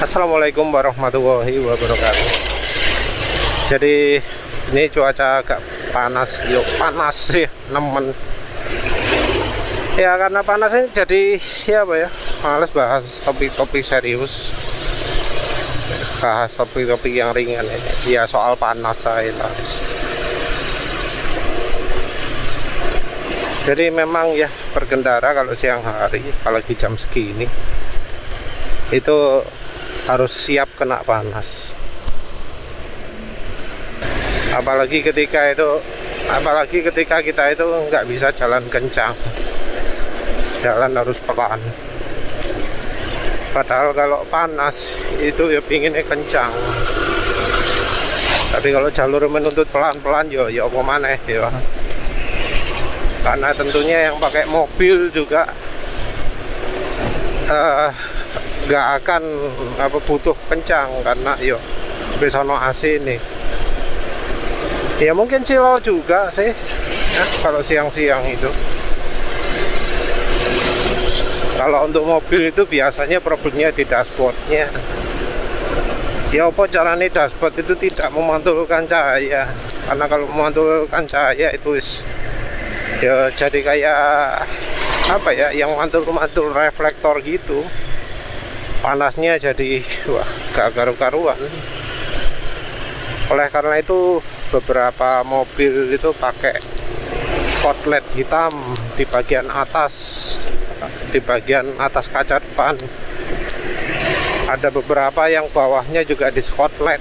Assalamualaikum warahmatullahi wabarakatuh. Jadi ini cuaca agak panas, panas ya nemen. Ya karena panas ini jadi males bahas topik-topik serius. Bahas topik-topik yang ringan ya soal panas saya lah. Jadi memang ya berkendara kalau siang hari, apalagi jam segini itu harus siap kena panas. Apalagi ketika kita itu nggak bisa jalan kencang, jalan harus pelan. Padahal kalau panas itu ya pinginnya kencang, tapi kalau jalur menuntut pelan-pelan ya apa maneh ya. Karena tentunya yang pakai mobil juga nggak akan butuh kencang karena besono AC nih. Ya mungkin silau juga sih ya, kalau siang-siang itu. Kalau untuk mobil itu biasanya problemnya di dashboardnya. Ya apa caranya dashboard itu tidak memantulkan cahaya, karena kalau memantulkan cahaya itu ya jadi kayak yang mantul-mantul reflektor gitu. Panasnya jadi gak karu-karuan. Oleh karena itu beberapa mobil itu pakai spotlight hitam di bagian atas kaca depan. Ada beberapa yang bawahnya juga di spotlight,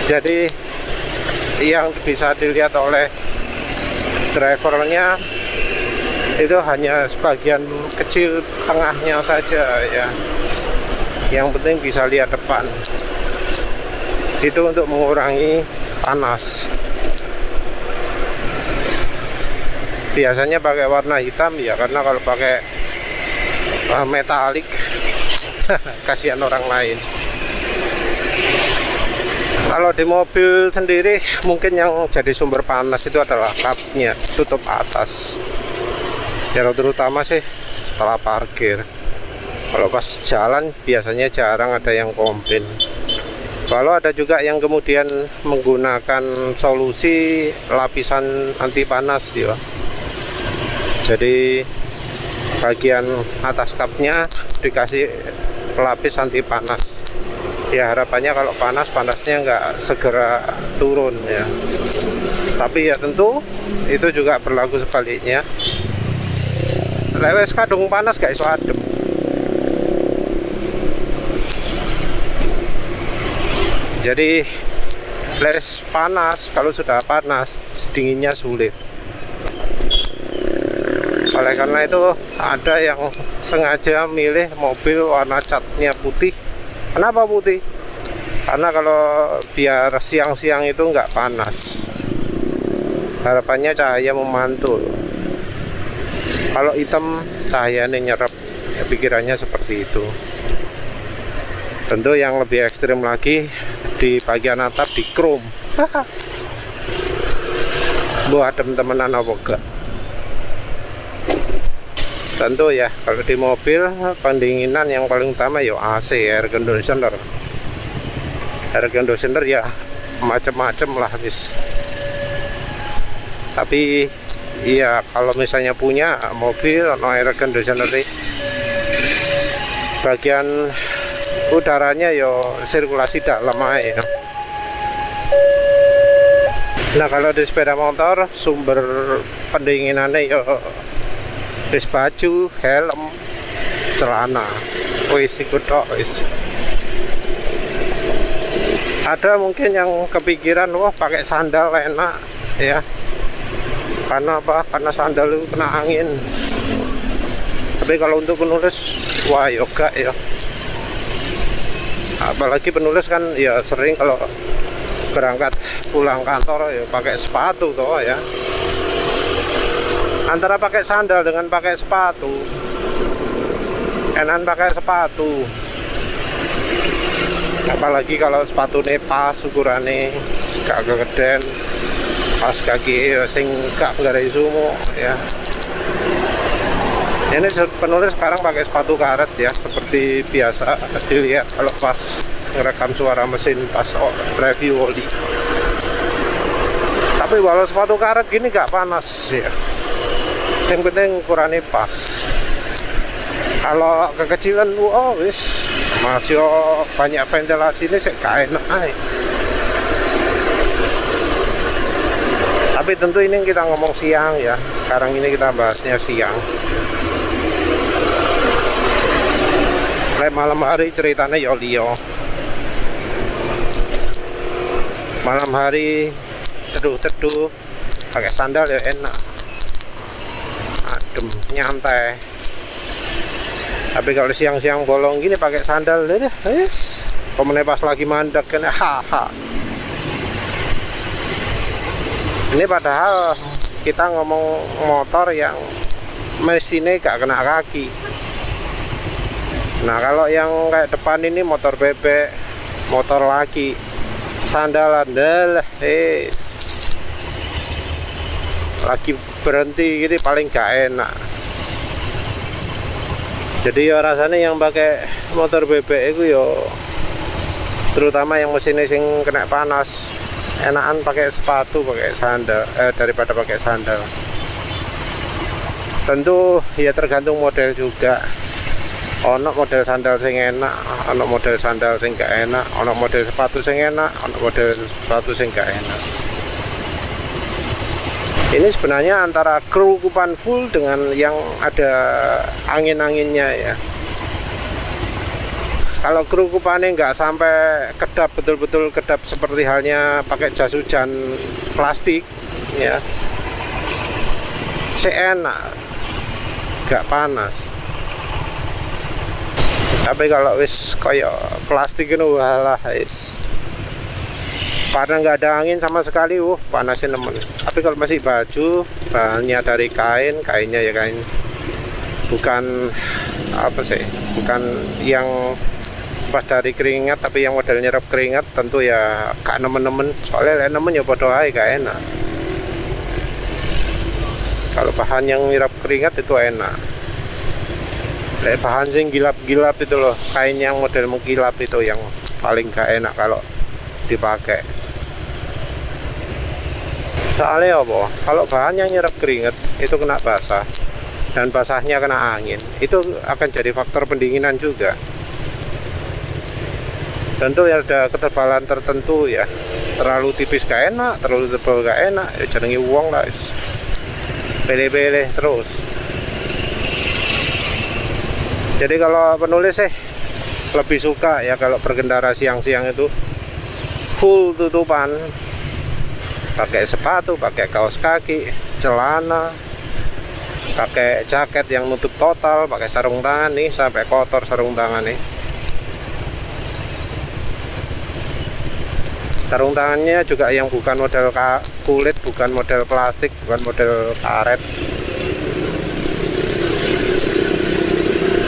jadi yang bisa dilihat oleh drivernya itu hanya sebagian kecil tengahnya saja ya. Yang penting bisa lihat depan. Itu untuk mengurangi panas. Biasanya pakai warna hitam ya, karena kalau pakai metalik kasihan orang lain. Kalau di mobil sendiri mungkin yang jadi sumber panas itu adalah kapnya, tutup atas. Ya terutama sih setelah parkir. Kalau pas jalan biasanya jarang ada yang komplain. Kalau ada juga yang kemudian menggunakan solusi lapisan anti panas ya. Jadi bagian atas kapnya dikasih pelapis anti panas. Ya harapannya kalau panasnya nggak segera turun ya. Tapi ya tentu itu juga berlaku sebaliknya. Lewes kadung panas gak iso adem. Jadi les panas, kalau sudah panas dinginnya sulit. Oleh karena itu ada yang sengaja milih mobil warna catnya putih. Kenapa putih? Karena kalau biar siang-siang itu nggak panas, harapannya cahaya memantul. Kalau hitam cahayanya nyerap ya, pikirannya seperti itu. Tentu yang lebih ekstrim lagi di bagian atap di chrome. Buat temen-temenan apa enggak? Tentu ya kalau di mobil pendinginan yang paling utama ya AC, air conditioner. Air conditioner ya macam-macam lah guys. Tapi iya kalau misalnya punya mobil no air conditioner, bagian udaranya sirkulasi dalam aja. Nah kalau di sepeda motor sumber pendinginannya wis baju, helm, celana, wis ikut wis. Ada mungkin yang kepikiran pakai sandal enak ya. Karena apa? Karena sandal itu kena angin. Tapi kalau untuk penulis yoga ya. Apalagi penulis kan ya sering kalau berangkat pulang kantor ya pakai sepatu toh ya. Antara pakai sandal dengan pakai sepatu, enak pakai sepatu. Apalagi kalau sepatu pas ukurannya gak kegeden, pas kaki sing gak garai sumo ya. Ini penulis sekarang pakai sepatu karet ya, seperti seperti biasa dilihat kalau pas ngerekam suara mesin pas review oli. Tapi walau sepatu karet gini gak panas ya, yang penting ukurannya pas. Kalau kekecilan wis masih banyak ventilasi ini sih gak enak aja. Tapi tentu ini kita ngomong siang ya, sekarang ini kita bahasnya siang. Malam hari ceritanya Yolio. Malam hari teduh-teduh pakai sandal ya enak, adem, nyantai. Tapi kalau siang-siang bolong gini pakai sandal deh, pemenang pas lagi mandek kan, haha. Ini padahal kita ngomong motor yang mesinnya gak kena kaki. Nah kalau yang kayak depan ini motor bebek, motor laki, sandalan dah, lagi berhenti gini paling gak enak. Jadi ya rasanya yang pakai motor bebek itu yo, terutama yang mesinnya sing kena panas, enakan pakai sepatu, pakai sandal daripada pakai sandal. Tentu ya tergantung model juga. Ono model sandal sing enak, ono model sandal sing gak enak, ono model sepatu sing enak, ono model sepatu sing gak enak. Ini sebenarnya antara kerukupan full dengan yang ada angin-anginnya ya. Kalau kerukupannya nggak sampai kedap, betul-betul kedap seperti halnya pakai jas hujan plastik ya, enak, nggak panas. Tapi kalau wis kayak plastik itu walah karena nggak ada angin sama sekali, panasnya nemen. Tapi kalau masih baju, bahannya dari kain, kainnya ya kain, bukan apa sih, bukan yang pas dari keringat, tapi yang model nyerap keringat, tentu ya gak nemen-nemen. Soalnya nemen ya bodoh aja, gak enak. Kalau bahan yang nyerap keringat itu enak. Bahan sing gilap-gilap itu loh, kain yang model mengkilap itu yang paling gak enak kalau dipakai. Soalnya apa? Kalau bahan yang nyerap keringat itu kena basah, dan basahnya kena angin, itu akan jadi faktor pendinginan juga. Tentu ya ada ketebalan tertentu ya, terlalu tipis gak enak, terlalu tebal gak enak, ya jenenge uang lah, pilih-pilih terus. Jadi kalau penulis lebih suka ya kalau berkendara siang-siang itu full tutupan, pakai sepatu, pakai kaos kaki, celana, pakai jaket yang nutup total, pakai sarung tangan nih sampai kotor sarung tangan nih. Sarung tangannya juga yang bukan model kulit, bukan model plastik, bukan model karet.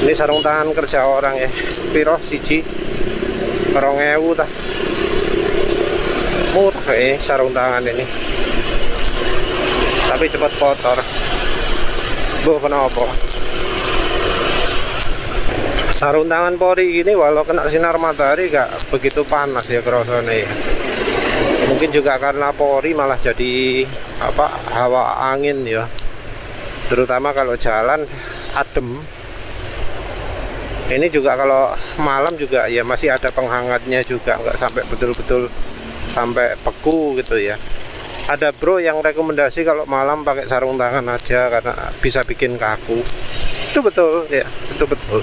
Ini sarung tangan kerja orang ya, piro siji 2.000 tah. Murah sarung tangan ini, tapi cepat kotor. Kenapa? Sarung tangan Polri gini walau kena sinar matahari gak begitu panas ya kerasanya ya. Mungkin juga karena Polri malah jadi hawa angin ya, terutama kalau jalan adem. Ini juga kalau malam juga ya masih ada penghangatnya juga, nggak sampai betul-betul sampai beku gitu ya. Ada bro yang rekomendasi kalau malam pakai sarung tangan aja karena bisa bikin kaku. Itu betul ya, itu betul.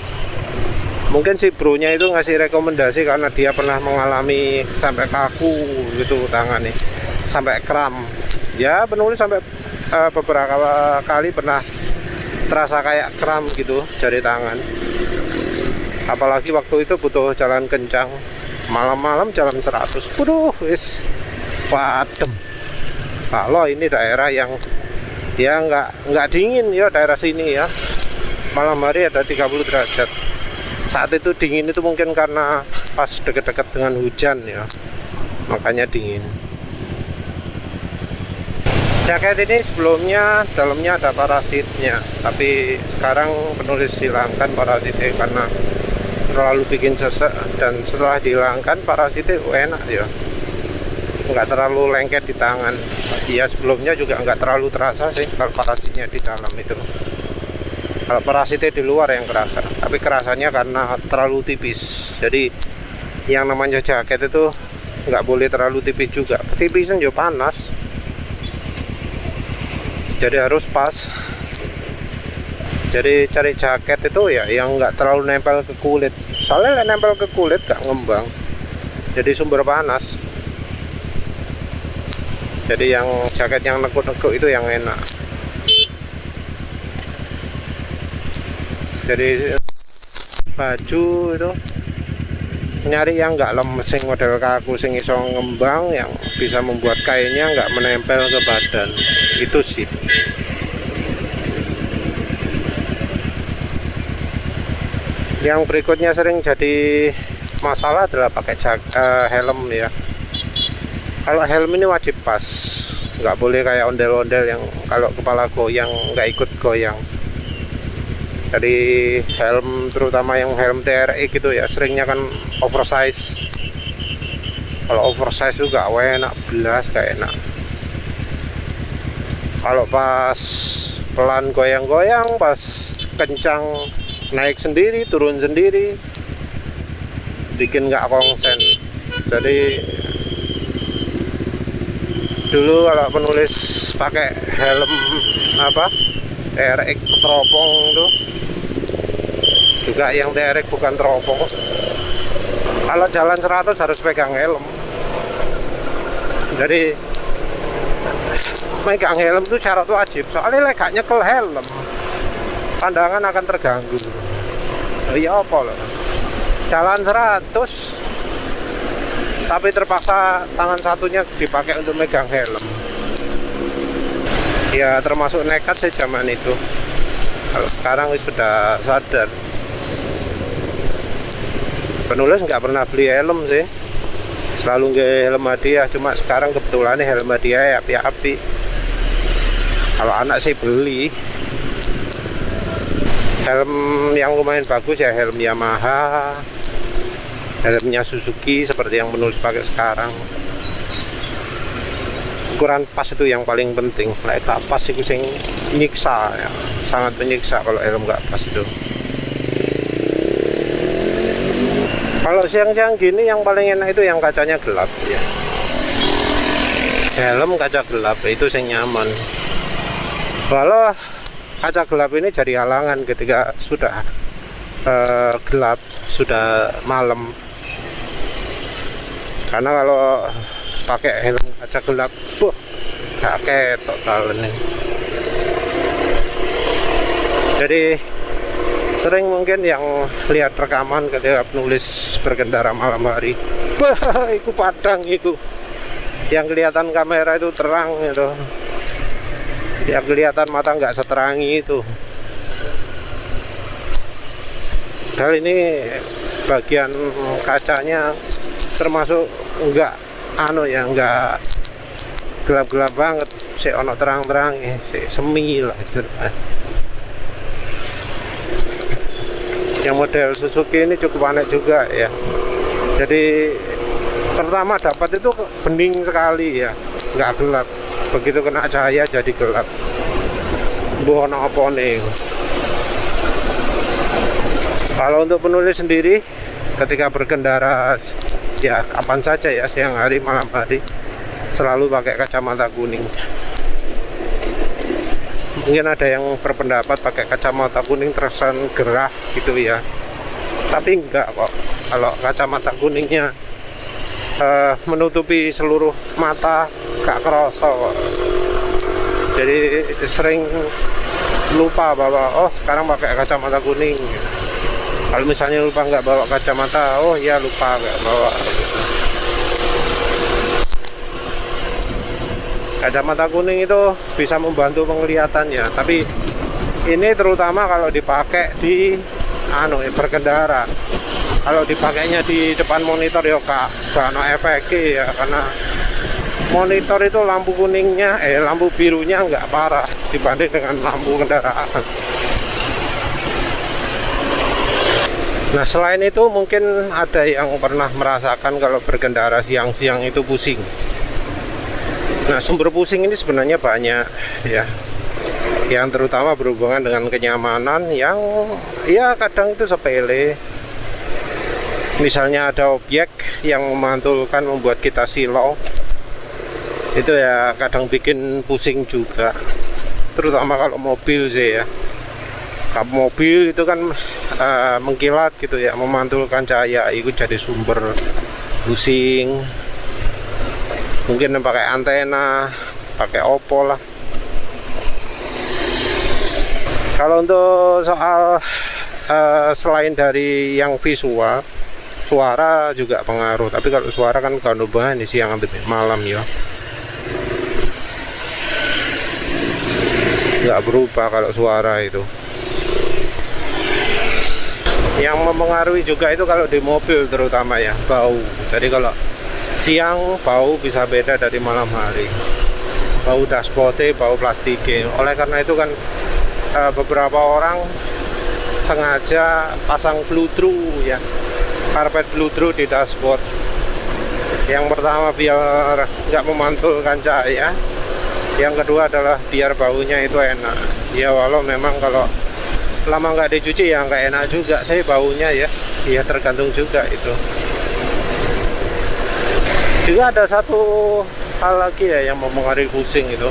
Mungkin si bronya itu ngasih rekomendasi karena dia pernah mengalami sampai kaku gitu tangan nih, sampai kram. Ya penulis sampai beberapa kali pernah terasa kayak kram gitu jari tangan. Apalagi waktu itu butuh jalan kencang, malam-malam jalan 100, wis padem. Kalau ini daerah yang ya nggak dingin ya, daerah sini ya, malam hari ada 30 derajat. Saat itu dingin itu mungkin karena pas deket-deket dengan hujan ya, makanya dingin. Jaket ini sebelumnya dalamnya ada parasitnya, tapi sekarang penulis hilangkan parasitnya karena terlalu bikin sesek, dan setelah dihilangkan parasitnya enak ya, nggak terlalu lengket di tangan. Ya sebelumnya juga nggak terlalu terasa sih kalau parasitnya di dalam itu. Kalau parasitnya di luar yang kerasa, tapi kerasanya karena terlalu tipis. Jadi yang namanya jaket itu nggak boleh terlalu tipis juga, ketipisan juga panas, jadi harus pas. Jadi cari jaket itu ya yang nggak terlalu nempel ke kulit, soalnya nempel ke kulit nggak ngembang, jadi sumber panas. Jadi yang jaket yang nekuk-nekuk itu yang enak. Jadi baju itu nyari yang nggak lemes, sing model kaku, sing iso ngembang, yang bisa membuat kainnya nggak menempel ke badan, itu sip. Yang berikutnya sering jadi masalah adalah pakai helm ya. Kalau helm ini wajib pas, nggak boleh kayak ondel-ondel yang kalau kepala goyang nggak ikut goyang. Jadi helm, terutama yang helm TRX gitu ya, seringnya kan oversize. Kalau oversize juga enak belas, kayak enak. Kalau pas pelan goyang-goyang, pas kencang naik sendiri, turun sendiri, bikin nggak konsen. Jadi dulu kalau penulis pakai helm TRX teropong tuh, juga yang TRX bukan teropong, kalau jalan 100 harus pegang helm. Jadi megang helm itu syarat wajib, soalnya gak nyekel helm pandangan akan terganggu. Ya apa loh, jalan 100 tapi terpaksa tangan satunya dipakai untuk megang helm. Ya termasuk nekat sih zaman itu. Kalau sekarang sudah sadar. Penulis nggak pernah beli helm sih, selalu nggak helm hadiah. Cuma sekarang kebetulan helm hadiah ya api-api. Kalau anak sih beli helm yang lumayan bagus ya, helm Yamaha, helmnya Suzuki seperti yang penulis pakai sekarang. Ukuran pas itu yang paling penting. Like gak pas itu sing nyiksa ya, sangat menyiksa kalau helm gak pas itu. Kalau siang-siang gini yang paling enak itu yang kacanya gelap ya. Helm kaca gelap itu yang nyaman. Kalau kaca gelap ini jadi halangan ketika sudah gelap, sudah malam. Karena kalau pakai helm kaca gelap, gak ketok talene. Jadi sering mungkin yang lihat rekaman ketika penulis berkendara malam hari, iku padang iku, yang kelihatan kamera itu terang gitu, yang kelihatan mata nggak seterangi itu. Padahal ini bagian kacanya termasuk enggak enggak gelap-gelap banget, si ono terang-terang, si semi lah istilahnya. Yang model Suzuki ini cukup aneh juga ya. Jadi pertama dapat itu bening sekali ya, nggak gelap. Begitu kena cahaya jadi gelap. Bukan apa nih. Kalau untuk penulis sendiri ketika berkendara ya kapan saja ya, siang hari malam hari, selalu pakai kacamata kuning. Mungkin ada yang berpendapat pakai kacamata kuning terkesan gerah gitu ya, tapi enggak kok. Kalau kacamata kuningnya menutupi seluruh mata, gak kerasa kok. Jadi sering lupa bahwa sekarang pakai kacamata kuning. Kalau misalnya lupa nggak bawa kacamata, ya lupa nggak bawa. Kacamata kuning itu bisa membantu penglihatannya, tapi ini terutama kalau dipakai di berkendara. Kalau dipakainya di depan monitor ya gak ada efeknya ya, karena monitor itu lampu kuningnya lampu birunya nggak parah dibanding dengan lampu kendaraan. Nah, selain itu mungkin ada yang pernah merasakan kalau berkendara siang-siang itu pusing. Nah, sumber pusing ini sebenarnya banyak ya. Yang terutama berhubungan dengan kenyamanan yang ya kadang itu sepele. Misalnya ada objek yang memantulkan membuat kita silau. Itu ya kadang bikin pusing juga. Terutama kalau mobil sih ya. Kap mobil itu kan mengkilat gitu ya, memantulkan cahaya, itu jadi sumber pusing. Mungkin pakai antena, pakai Oppo lah. Kalau untuk soal selain dari yang visual, suara juga pengaruh. Tapi kalau suara kan gak hubungan di siang atau malam ya, nggak berubah kalau suara itu. Yang mempengaruhi juga itu kalau di mobil terutama ya, bau. Jadi kalau siang bau bisa beda dari malam hari. Bau dashboard, bau plastik. Oleh karena itu kan beberapa orang sengaja pasang blow-through ya, karpet blow-through di dashboard. Yang pertama biar nggak memantulkan cahaya. Yang kedua adalah biar baunya itu enak. Ya walau memang kalau lama nggak dicuci ya nggak enak juga sih baunya ya. Ya tergantung juga itu. Juga ada satu hal lagi ya yang mempengaruhi pusing itu,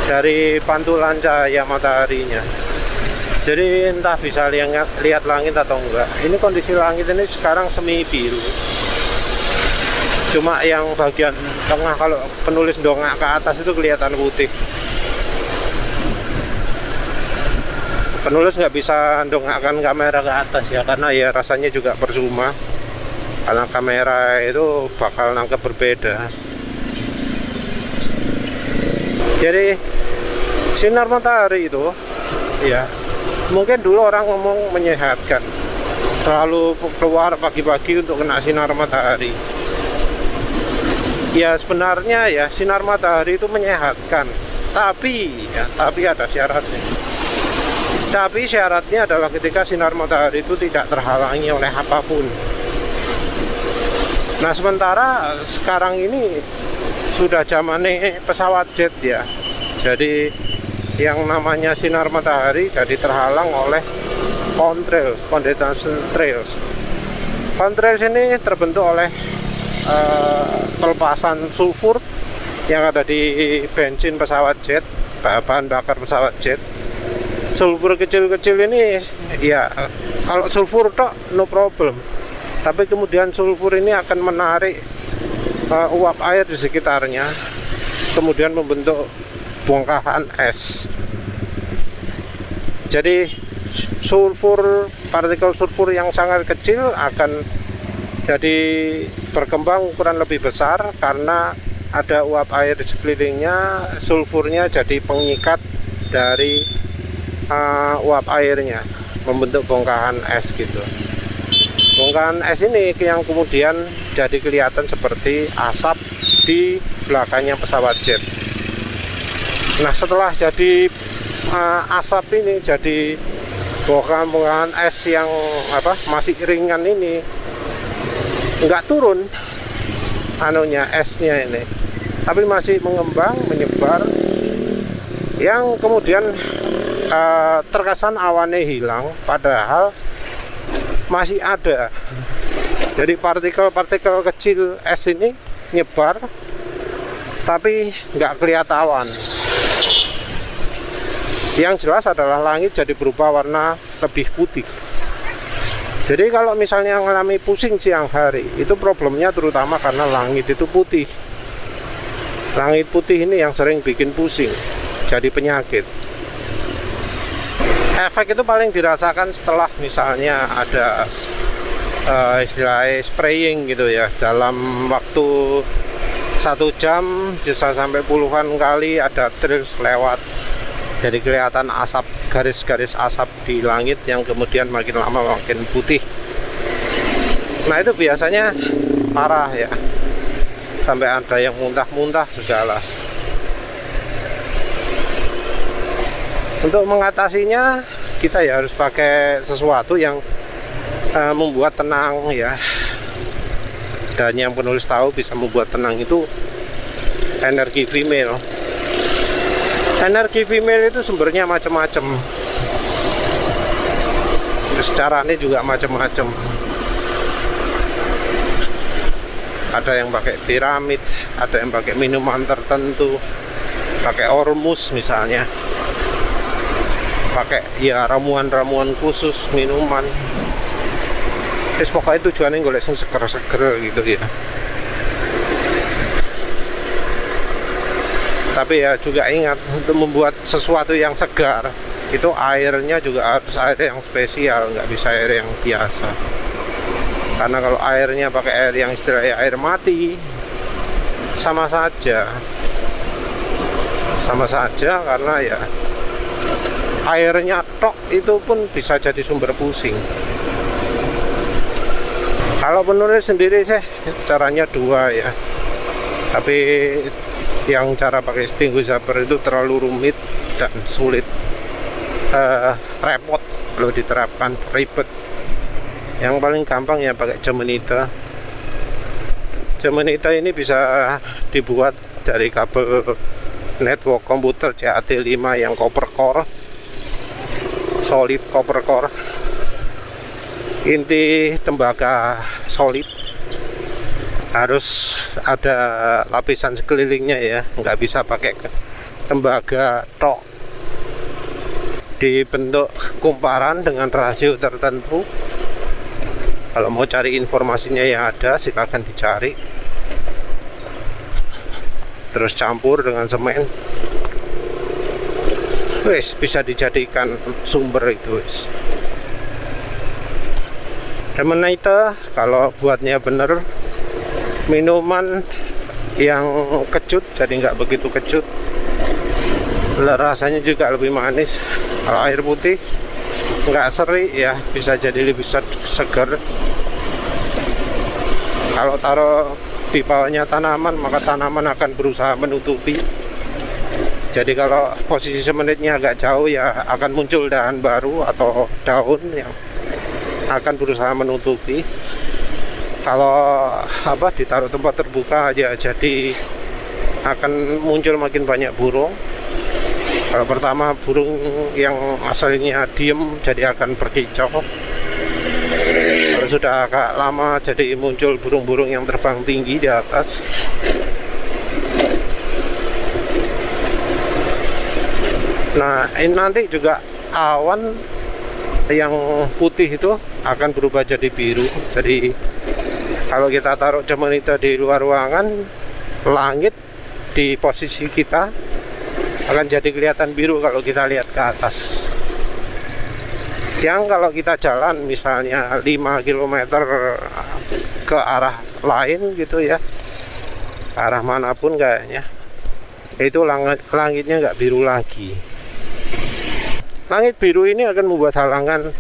dari pantulan cahaya mataharinya. Jadi entah bisa lihat langit atau enggak. Ini kondisi langit ini sekarang semi biru. Cuma yang bagian tengah kalau penulis dongak ke atas itu kelihatan putih. Penulis nggak bisa dongakkan kamera ke atas ya, karena ya rasanya juga percuma. Karena kamera itu bakal nangkep berbeda. Jadi sinar matahari itu ya, mungkin dulu orang ngomong menyehatkan, selalu keluar pagi-pagi untuk kena sinar matahari. Ya sebenarnya ya sinar matahari itu menyehatkan, tapi ada syaratnya. Tapi syaratnya adalah ketika sinar matahari itu tidak terhalangi oleh apapun. Nah sementara sekarang ini sudah zamannya pesawat jet ya. Jadi yang namanya sinar matahari jadi terhalang oleh contrails, condensation trails. Contrails ini terbentuk oleh pelepasan sulfur yang ada di bensin pesawat jet, bahan bakar pesawat jet. Sulfur kecil-kecil ini ya, kalau sulfur tok no problem, tapi kemudian sulfur ini akan menarik uap air di sekitarnya, kemudian membentuk bongkahan es. Jadi partikel sulfur yang sangat kecil akan jadi berkembang ukuran lebih besar karena ada uap air di sekelilingnya. Sulfurnya jadi pengikat dari uap airnya, membentuk bongkahan es gitu. Bongkahan es ini yang kemudian jadi kelihatan seperti asap di belakangnya pesawat jet. Nah setelah jadi asap ini jadi bongkahan es yang masih ringan ini, nggak turun esnya ini, tapi masih mengembang, menyebar, yang kemudian terkesan awannya hilang, padahal masih ada. Jadi partikel-partikel kecil es ini nyebar, tapi nggak kelihatan awan. Yang jelas adalah langit jadi berubah warna lebih putih. Jadi kalau misalnya mengalami pusing siang hari, itu problemnya terutama karena langit itu putih. Langit putih ini yang sering bikin pusing, jadi penyakit. Efek itu paling dirasakan setelah misalnya ada istilahnya spraying gitu ya, dalam waktu 1 jam bisa sampai puluhan kali ada trails lewat, jadi kelihatan asap, garis-garis asap di langit yang kemudian makin lama makin putih. Nah itu biasanya parah ya, sampai ada yang muntah-muntah segala. Untuk mengatasinya kita ya harus pakai sesuatu yang membuat tenang ya. Dan yang penulis tahu bisa membuat tenang itu energi female. Energi female itu sumbernya macam-macam. Terus caranya juga macam-macam. Ada yang pakai piramid, ada yang pakai minuman tertentu, pakai ormus misalnya, pakai ya ramuan-ramuan khusus minuman. Pokoknya tujuannya golek sing seger-seger gitu ya. Tapi ya juga ingat, untuk membuat sesuatu yang segar itu airnya juga harus air yang spesial, nggak bisa air yang biasa. Karena kalau airnya pakai air yang istilahnya air mati, sama saja karena ya airnya tok itu pun bisa jadi sumber pusing. Kalau penulis sendiri sih caranya dua ya, tapi yang cara pakai extinguisher itu terlalu rumit dan sulit, repot kalau diterapkan, ribet. Yang paling gampang ya pakai Gemenita. Gemenita ini bisa dibuat dari kabel network komputer CAT5 yang copper core, solid copper core, inti tembaga solid. Harus ada lapisan sekelilingnya ya, nggak bisa pakai tembaga tok. Dibentuk kumparan dengan rasio tertentu. Kalau mau cari informasinya yang ada, silakan dicari. Terus campur dengan semen. Wes, bisa dijadikan sumber itu wes. Gemenita kalau buatnya bener, minuman yang kecut jadi nggak begitu kecut. Rasanya juga lebih manis. Kalau air putih nggak seri ya, bisa jadi lebih segar. Kalau taruh di bawahnya tanaman, maka tanaman akan berusaha menutupi. Jadi kalau posisi semenitnya agak jauh ya akan muncul dahan baru atau daun yang akan berusaha menutupi. Kalau ditaruh tempat terbuka aja, jadi akan muncul makin banyak burung. Kalau pertama burung yang asalnya diem jadi akan berkicau. Kalau sudah agak lama jadi muncul burung-burung yang terbang tinggi di atas. Nah, ini nanti juga awan yang putih itu akan berubah jadi biru. Jadi kalau kita taruh Gemenita di luar ruangan, langit di posisi kita akan jadi kelihatan biru kalau kita lihat ke atas. Yang kalau kita jalan misalnya 5 km ke arah lain gitu ya, arah manapun kayaknya, itu langitnya nggak biru lagi. Langit biru ini akan membuat halangan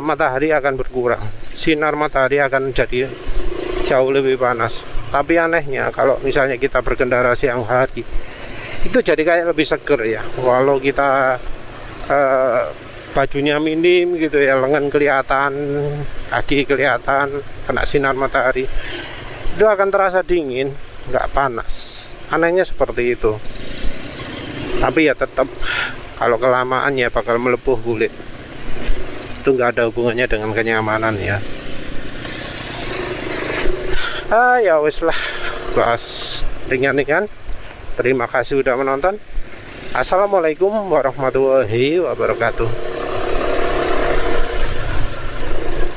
matahari akan berkurang, sinar matahari akan jadi jauh lebih panas. Tapi anehnya kalau misalnya kita berkendara siang hari, itu jadi kayak lebih seger ya, walau kita bajunya minim gitu ya, lengan kelihatan, kaki kelihatan kena sinar matahari, itu akan terasa dingin, nggak panas. Anehnya seperti itu. Tapi ya tetap kalau kelamaan ya bakal melepuh kulit. Itu nggak ada hubungannya dengan kenyamanan ya. Ya wes lah, bahas ringan-ringan. Terima kasih sudah menonton. Assalamualaikum warahmatullahi wabarakatuh.